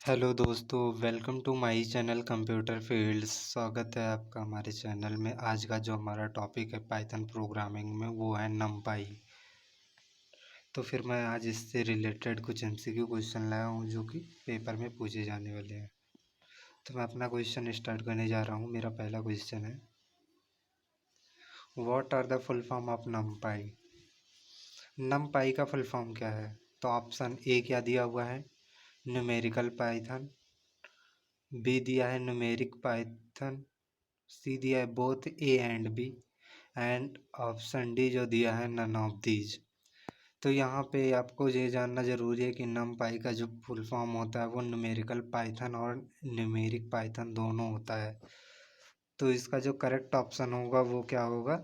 Hello दोस्तों, welcome to my channel computer fields. स्वागत है आपका हमारे चैनल में। आज का जो हमारा टॉपिक है पाइथन प्रोग्रामिंग में वो है नमपाई। तो फिर मैं आज इससे रिलेटेड कुछ एमसीक्यू क्वेश्चन लाया हूँ जो कि पेपर में पूछे जाने वाले हैं। तो मैं अपना क्वेश्चन स्टार्ट करने जा रहा हूँ। मेरा पहला क्वेश्चन है, what are the full form of NumPy. NumPy का फुल फॉर्म क्या है? तो ऑप्शन ए क्या दिया हुआ है, न्यूमेरिकल पाइथन। बी दिया है न्यूमेरिक पाइथन। सी दिया है both A and B. And option D जो दिया है नन ऑफ दीज। तो यहाँ पे आपको ये जानना ज़रूरी है कि नमपाई का जो फुल फॉर्म होता है वो न्यूमेरिकल पाइथन और न्यूमेरिक पाइथन दोनों होता है। तो इसका जो करेक्ट ऑप्शन होगा वो क्या होगा,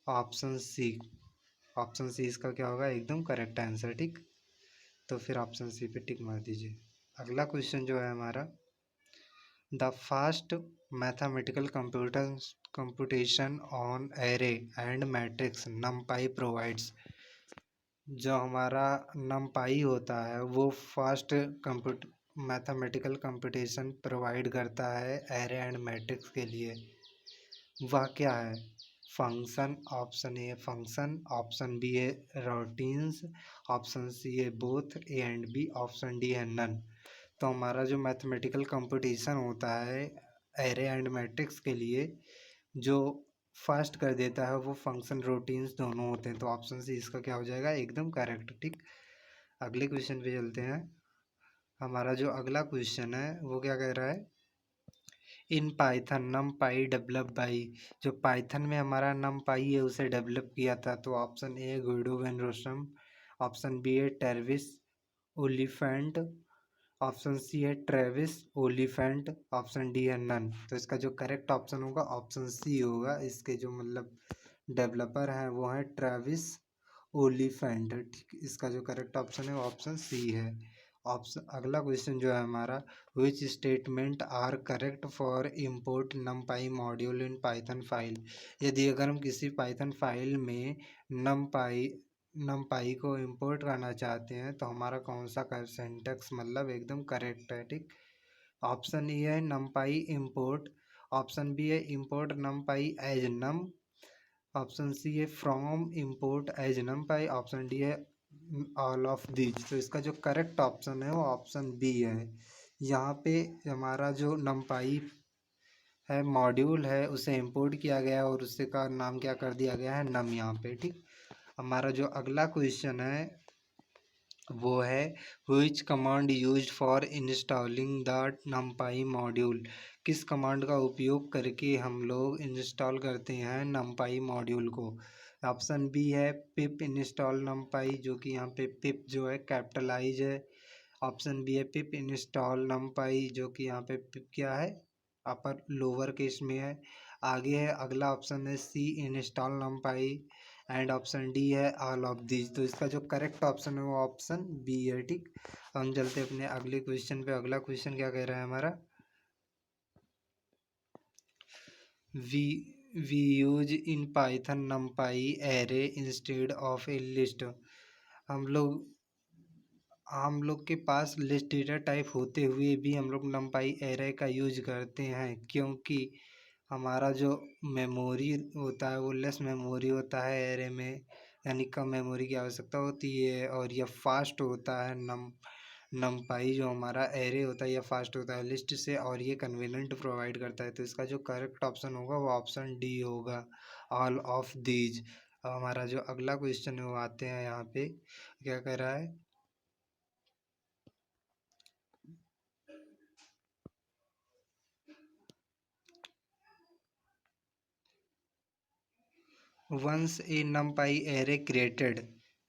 ऑप्शन सी। ऑप्शन सी इसका क्या होगा, एकदम करेक्ट आंसर। ठीक, तो फिर ऑप्शन सी पे टिक मार दीजिए। अगला क्वेश्चन जो है हमारा, the fast mathematical computation on array and matrix numpy provides। जो हमारा numpy होता है वो फास्ट मैथमेटिकल कंप्यूटेशन प्रोवाइड करता है एरे एंड मैट्रिक्स के लिए। वह क्या है? Function, option A function, option B है रूटीन्स, ऑप्शन सी है both A and B, option D है नन। तो हमारा जो मैथमेटिकल कंपटीशन होता है एरे एंड मैट्रिक्स के लिए जो फास्ट कर देता है वो फंक्शन रूटीन्स दोनों होते हैं। तो ऑप्शन सी इसका क्या हो जाएगा, एकदम करेक्ट। ठीक, अगले क्वेश्चन पे चलते हैं। हमारा जो अगला क्वेश्चन है वो क्या कह रहा है, in Python NumPy develop by. जो पाइथन में हमारा नम पाई है उसे डेवलप किया था। तो option A Guido van Rossum, option B है टेरविस ओलिफेंट, ऑप्शन सी है ट्रेविस ओलिफेंट, ऑप्शन डी है नन। तो इसका जो करेक्ट ऑप्शन होगा ऑप्शन सी होगा। इसके जो मतलब डेवलपर हैं वो हैं ट्रेविस ओलिफेंट। ठीक, इसका जो करेक्ट ऑप्शन है वो ऑप्शन सी है। ऑप्शन अगला क्वेश्चन जो है हमारा, which statement are correct for import NumPy module in Python file. यदि अगर हम किसी पाइथन फाइल में नमपाई को इंपोर्ट करना चाहते हैं तो हमारा कौन सा सिंटेक्स मतलब एकदम करेक्ट है। ठीक, ऑप्शन ए है नमपाई इंपोर्ट, ऑप्शन बी है import NumPy as num, option C है from import as NumPy, option D है ऑल ऑफ दीज। तो इसका जो करेक्ट ऑप्शन है वो ऑप्शन बी है। यहाँ पे हमारा जो नमपाई है मॉड्यूल है उसे इंपोर्ट किया गया है और उससे का नाम क्या कर दिया गया है, नम यहाँ पे। ठीक, हमारा जो अगला क्वेश्चन है वो है, which command used for installing the नमपाई module. किस कमांड का उपयोग करके हम लोग इंस्टॉल करते हैं नमपाई मॉड्यूल को। ऑप्शन बी है पिप इंस्टॉल नमपाई, जो कि यहाँ पे पिप जो है कैपिटलाइज है। ऑप्शन बी है पिप इंस्टॉल नमपाई, जो कि यहाँ पे पिप क्या है, अपर लोअर केस में है। आगे है अगला ऑप्शन है C install NumPy and option D है ऑल ऑफ दीज। तो इसका जो करेक्ट ऑप्शन है वो ऑप्शन बी है। ठीक, हम चलते अपने अगले क्वेश्चन पे। अगला क्वेश्चन क्या कह रहा है हमारा, we we use in Python NumPy array instead of a list. हम लोग हम लोग के पास लिस्ट डेटा टाइप होते हुए भी हम लोग नमपाई एरे का यूज करते हैं क्योंकि हमारा जो मेमोरी होता है वो लेस मेमोरी होता है एरे में, यानी कम मेमोरी की आवश्यकता होती है। और यह फास्ट होता है नमपाई जो हमारा एरे होता है यह फास्ट होता है लिस्ट से, और ये कन्वीनियंट प्रोवाइड करता है। तो इसका जो करेक्ट ऑप्शन होगा वो ऑप्शन डी होगा, ऑल ऑफ दीज। हमारा जो अगला क्वेश्चन है वो आते हैं यहाँ पे, क्या कह रहा है, once a numpy array created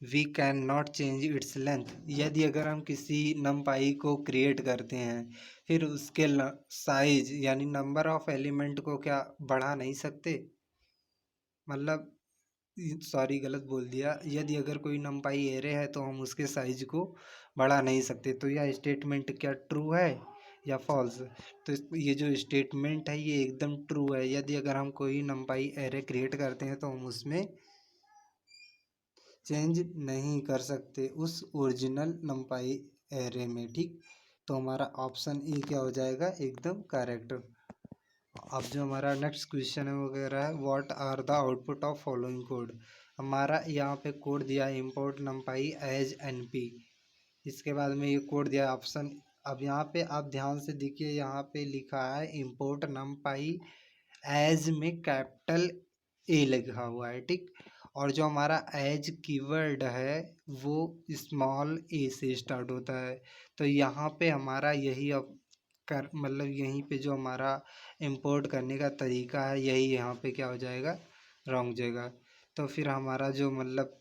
we can not change its length. यदि अगर हम किसी नमपाई को क्रिएट करते हैं फिर उसके साइज यानी नंबर ऑफ एलिमेंट को क्या बढ़ा नहीं सकते, मतलब सॉरी गलत बोल दिया, यदि अगर कोई नमपाई एरे है तो हम उसके साइज को बढ़ा नहीं सकते। तो यह स्टेटमेंट क्या ट्रू है या फॉल्स? तो ये जो स्टेटमेंट है ये एकदम ट्रू है। यदि अगर हम कोई नमपाई एरे क्रिएट करते हैं तो हम उसमें चेंज नहीं कर सकते उस ओरिजिनल नमपाई एरे में। ठीक, तो हमारा ऑप्शन ए क्या हो जाएगा, एकदम करेक्ट। अब जो हमारा नेक्स्ट क्वेश्चन है वो कह रहा है what are the output of following code. हमारा यहाँ पे कोड दिया है इम्पोर्ट नमपाई एज एनपी। इसके बाद में ये कोड दिया है ऑप्शन। अब यहाँ पे आप ध्यान से देखिए, यहाँ पे लिखा है इम्पोर्ट नमपाई एज में कैपिटल ए लिखा हुआ है, ठीक। और जो हमारा एज कीवर्ड है वो स्मॉल ए से स्टार्ट होता है। तो यहाँ पे हमारा यही अब कर मतलब यहीं पे जो हमारा इंपोर्ट करने का तरीका है यही यहाँ पे क्या हो जाएगा, रॉन्ग जाएगा। तो फिर हमारा जो मतलब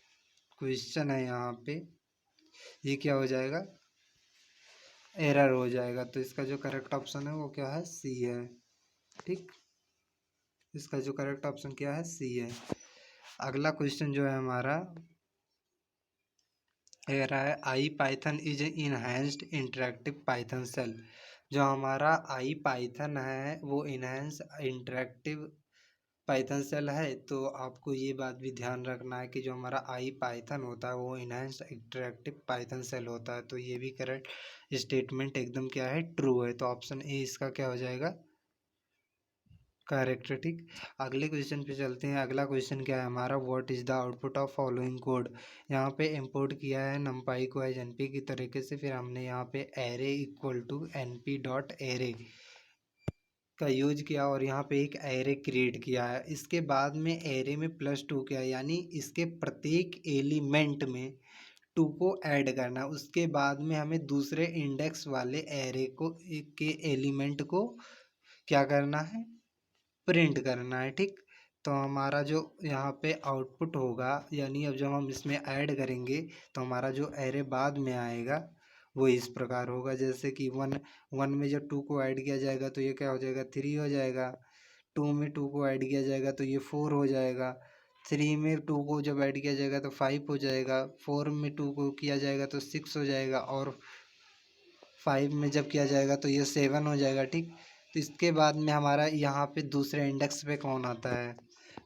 क्वेश्चन है यहाँ पे ये क्या हो जाएगा, एरर हो जाएगा। तो इसका जो करेक्ट ऑप्शन है वो क्या है, सी है, ठीक। इसका जो करेक्ट ऑप्शन क्या है, सी है। अगला क्वेश्चन जो है हमारा कह रहा है I Python is enhanced interactive Python shell. जो हमारा आई पाइथन है वो इनहेंस इंटरेक्टिव पाइथन सेल है। तो आपको ये बात भी ध्यान रखना है कि जो हमारा आई पाइथन होता है वो इनहेंस इंटरेक्टिव पाइथन सेल होता है। तो ये भी करेक्ट स्टेटमेंट एकदम क्या है, ट्रू है। तो ऑप्शन ए इसका क्या हो जाएगा, करेक्ट, ठीक। अगले क्वेश्चन पे चलते हैं। अगला क्वेश्चन क्या है हमारा, what is the output of following code. यहाँ पे इंपोर्ट किया है नमपाई को एज एनपी की तरीके से। फिर हमने यहाँ पे array equal to NP dot array का यूज किया और यहाँ पे एक एरे क्रिएट किया है। इसके बाद में एरे में +2 किया, यानी इसके प्रत्येक एलिमेंट में 2 को ऐड करना है। उसके बाद में हमें दूसरे इंडेक्स वाले एरे को के एलिमेंट को क्या करना है, प्रिंट करना है, ठीक। तो हमारा जो यहाँ पे आउटपुट होगा, यानी अब जब हम इसमें ऐड करेंगे तो हमारा जो एरे बाद में आएगा वो इस प्रकार होगा। जैसे कि वन में जब 2 को ऐड किया जाएगा तो ये क्या हो जाएगा, 3 हो जाएगा। 2 में 2 को ऐड किया जाएगा तो ये 4 हो जाएगा। 3 में 2 को जब ऐड किया जाएगा तो 5 हो जाएगा। 4 में 2 को किया जाएगा तो 6 हो जाएगा। और 5 में जब किया जाएगा तो ये 7 हो जाएगा, ठीक। तो इसके बाद में हमारा यहाँ पे दूसरे इंडेक्स पे कौन आता है,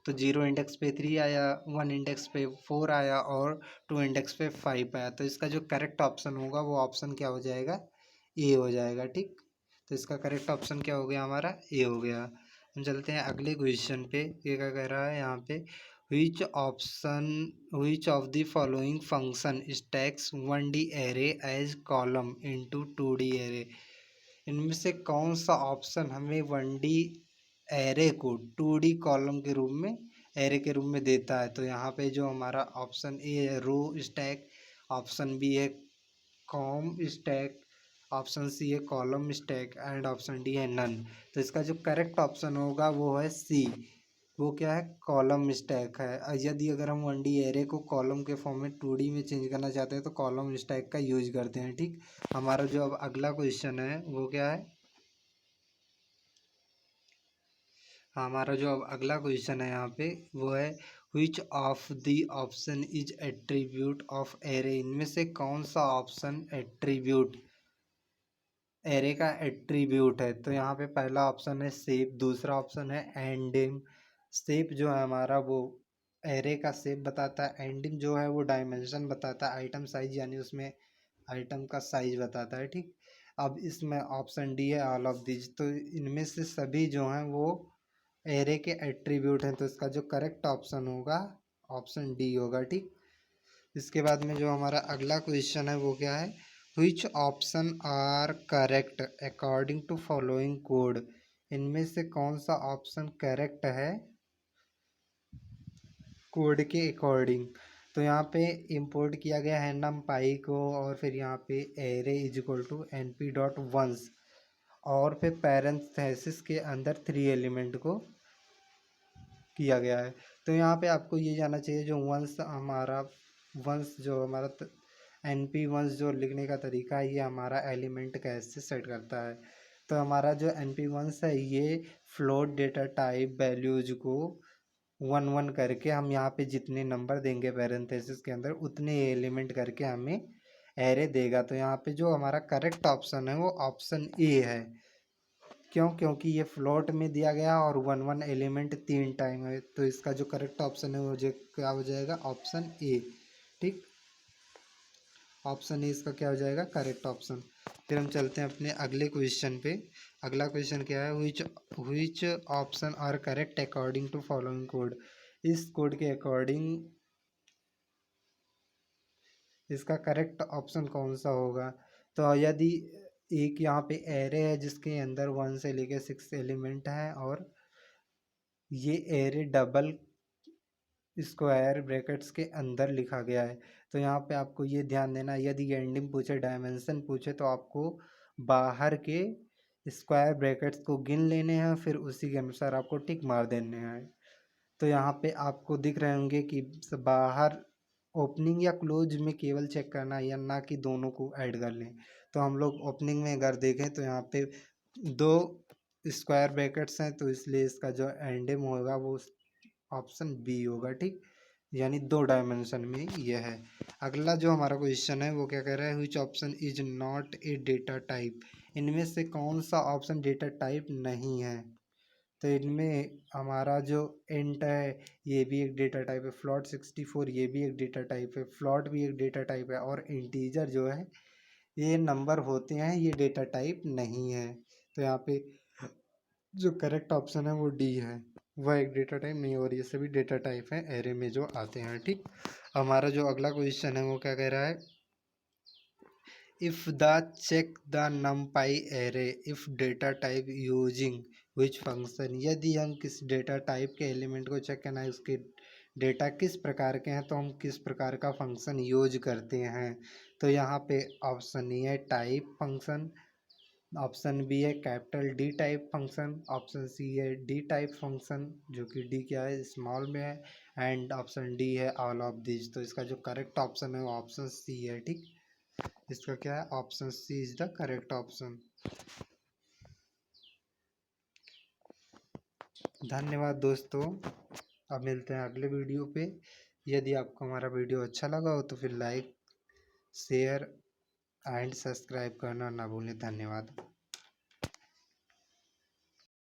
तो 0 इंडेक्स पे 3 आया, 1 इंडेक्स पे 4 आया और 2 इंडेक्स पे 5 आया। तो इसका जो करेक्ट ऑप्शन होगा वो ऑप्शन क्या हो जाएगा, ए हो जाएगा, ठीक। तो इसका करेक्ट ऑप्शन क्या हो गया, हमारा ए हो गया। हम चलते हैं अगले क्वेश्चन पे। ये क्या कह रहा है यहाँ पे, which option which of the following function stacks 1D array as column into 2D array। इनमें से कौन सा ऑप्शन हमें 1D एरे को 2D कॉलम के रूप में, एरे के रूप में देता है। तो यहाँ पे जो हमारा ऑप्शन ए है रो स्टैक, ऑप्शन बी है कॉम स्टैक, ऑप्शन सी है column stack and option D है नन। तो इसका जो करेक्ट ऑप्शन होगा वो है सी, वो क्या है, कॉलम स्टैक है। यदि अगर हम 1D एरे को कॉलम के फॉर्म में 2D में चेंज करना चाहते हैं तो कॉलम स्टैक का यूज करते हैं, ठीक। हमारा जो अब अगला क्वेश्चन है वो क्या है, हमारा जो अब अगला क्वेश्चन है यहाँ पे वो है which of the option is attribute of array. इनमें से कौन सा ऑप्शन एट्रीब्यूट, एरे का एट्रीब्यूट है। तो यहाँ पे पहला ऑप्शन है शेप, दूसरा ऑप्शन है एंडिंग। शेप जो है हमारा वो एरे का शेप बताता है। एंडिंग जो है वो डायमेंशन बताता है, आइटम साइज, यानी उसमें आइटम का साइज बताता है, ठीक। अब इसमें ऑप्शन डी है ऑल ऑफ दिस। तो इनमें से सभी जो हैं वो एरे के एट्रीब्यूट हैं। तो इसका जो करेक्ट ऑप्शन होगा ऑप्शन डी होगा, ठीक। इसके बाद में जो हमारा अगला क्वेश्चन है वो क्या है, which option are correct according to following code. इनमें से कौन सा ऑप्शन करेक्ट है कोड के अकॉर्डिंग। तो यहाँ पे इंपोर्ट किया गया है नम पाई को और फिर यहाँ पे array is equal to N P dot once और फिर पैरेंथेसिस के अंदर 3 एलिमेंट को किया गया है। तो यहाँ पे आपको ये जानना चाहिए जो वंस हमारा, वंस जो हमारा एन पी वंस जो लिखने का तरीका है ये हमारा एलिमेंट कैसे सेट करता है। तो हमारा जो एन पी वंस है ये फ्लोट डेटा टाइप वैल्यूज को 1 1 करके हम यहाँ पे जितने नंबर देंगे पैरेंथेसिस के अंदर उतने एलिमेंट करके हमें एरे देगा। तो यहाँ पे जो हमारा करेक्ट ऑप्शन है वो ऑप्शन ए है। क्यों, क्योंकि ये फ्लोट में दिया गया और 1 1 एलिमेंट 3 टाइम है। तो इसका जो करेक्ट ऑप्शन है वो जो क्या हो जाएगा, ऑप्शन ए, ठीक। ऑप्शन ए इसका क्या हो जाएगा, करेक्ट ऑप्शन। फिर हम चलते हैं अपने अगले क्वेश्चन पे। अगला क्वेश्चन क्या है, which option are correct according to following code. इस कोड के अकॉर्डिंग इसका करेक्ट ऑप्शन कौन सा होगा। तो यदि एक यहाँ पे एरे है जिसके अंदर 1 से लेकर 6 एलिमेंट हैं और ये एरे डबल स्क्वायर ब्रैकेट्स के अंदर लिखा गया है, तो यहाँ पे आपको ये ध्यान देना, यदि एंडिंग पूछे, डायमेंशन पूछे, तो आपको बाहर के स्क्वायर ब्रैकेट्स को गिन लेने हैं, फिर उसी के अनुसार आपको टिक मार देने हैं। तो यहाँ पे आपको दिख रहे होंगे कि बाहर ओपनिंग या क्लोज में केवल चेक करना है या ना कि दोनों को ऐड कर लें। तो हम लोग ओपनिंग में अगर देखें तो यहाँ पे 2 स्क्वायर ब्रैकेट्स हैं, तो इसलिए इसका जो एंडिंग होगा वो ऑप्शन बी होगा, ठीक, यानी 2 डायमेंशन में यह है। अगला जो हमारा क्वेश्चन है वो क्या कह रहा है, which option is not a data type. इनमें से कौन सा ऑप्शन डेटा टाइप नहीं है। तो इनमें हमारा जो इंट है ये भी एक डेटा टाइप है, फ्लोट 64 ये भी एक डेटा टाइप है, फ्लोट भी एक डेटा टाइप है, और इंटीजर जो है ये नंबर होते हैं, ये डेटा टाइप नहीं है। तो यहाँ पे जो करेक्ट ऑप्शन है वो डी है, वह एक डेटा टाइप नहीं, और ये सभी डेटा टाइप हैं एरे में जो आते हैं, ठीक। हमारा जो अगला क्वेश्चन है वो क्या कह रहा है, if the check the numpy array if data type using which function. यदि हम किस डेटा टाइप के एलिमेंट को चेक करना है, उसके डेटा किस प्रकार के हैं, तो हम किस प्रकार का फंक्शन यूज करते हैं। तो यहाँ पे ऑप्शन ए है टाइप फंक्शन, ऑप्शन बी है capital D type function, option C है डी टाइप फंक्शन जो कि डी क्या है, स्मॉल में है, एंड ऑप्शन डी है ऑल ऑफ दिस। तो इसका जो करेक्ट ऑप्शन है वो ऑप्शन सी है, ठीक। इसका क्या है, option C is the correct option. धन्यवाद दोस्तों, अब मिलते हैं अगले वीडियो पे। यदि आपको हमारा वीडियो अच्छा लगा हो तो फिर लाइक, शेयर एंड सब्सक्राइब करना ना भूलें। धन्यवाद।